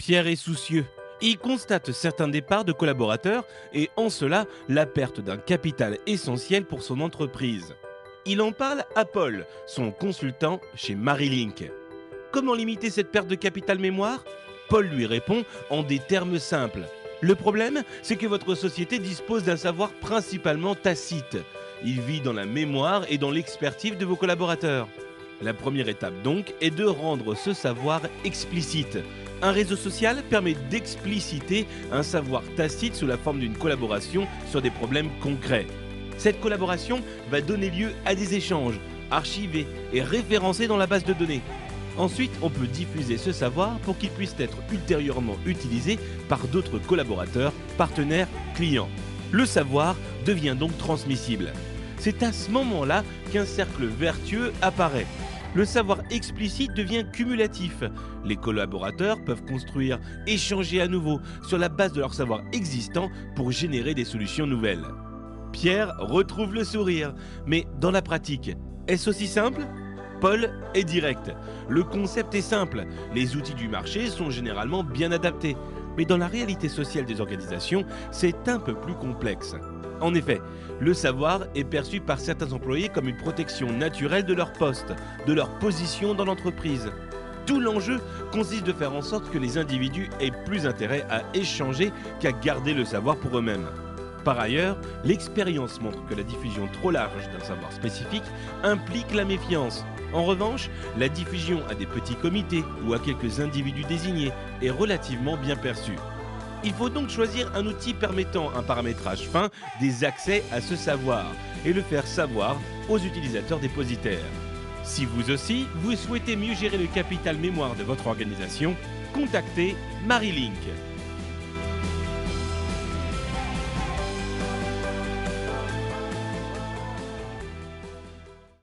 Pierre est soucieux. Il constate certains départs de collaborateurs et en cela la perte d'un capital essentiel pour son entreprise. Il en parle à Paul, son consultant chez Marilink. Comment limiter cette perte de capital mémoire? Paul lui répond en des termes simples. Le problème, c'est que votre société dispose d'un savoir principalement tacite. Il vit dans la mémoire et dans l'expertise de vos collaborateurs. La première étape donc est de rendre ce savoir explicite. Un réseau social permet d'expliciter un savoir tacite sous la forme d'une collaboration sur des problèmes concrets. Cette collaboration va donner lieu à des échanges, archivés et référencés dans la base de données. Ensuite, on peut diffuser ce savoir pour qu'il puisse être ultérieurement utilisé par d'autres collaborateurs, partenaires, clients. Le savoir devient donc transmissible. C'est à ce moment-là qu'un cercle vertueux apparaît. Le savoir explicite devient cumulatif. Les collaborateurs peuvent construire, échanger à nouveau sur la base de leur savoir existant pour générer des solutions nouvelles. Pierre retrouve le sourire, mais dans la pratique, est-ce aussi simple? Paul est direct. Le concept est simple, les outils du marché sont généralement bien adaptés. Mais dans la réalité sociale des organisations, c'est un peu plus complexe. En effet, le savoir est perçu par certains employés comme une protection naturelle de leur poste, de leur position dans l'entreprise. Tout l'enjeu consiste de faire en sorte que les individus aient plus intérêt à échanger qu'à garder le savoir pour eux-mêmes. Par ailleurs, l'expérience montre que la diffusion trop large d'un savoir spécifique implique la méfiance. En revanche, la diffusion à des petits comités ou à quelques individus désignés est relativement bien perçue. Il faut donc choisir un outil permettant un paramétrage fin des accès à ce savoir et le faire savoir aux utilisateurs dépositaires. Si vous aussi, vous souhaitez mieux gérer le capital mémoire de votre organisation, contactez Marilink.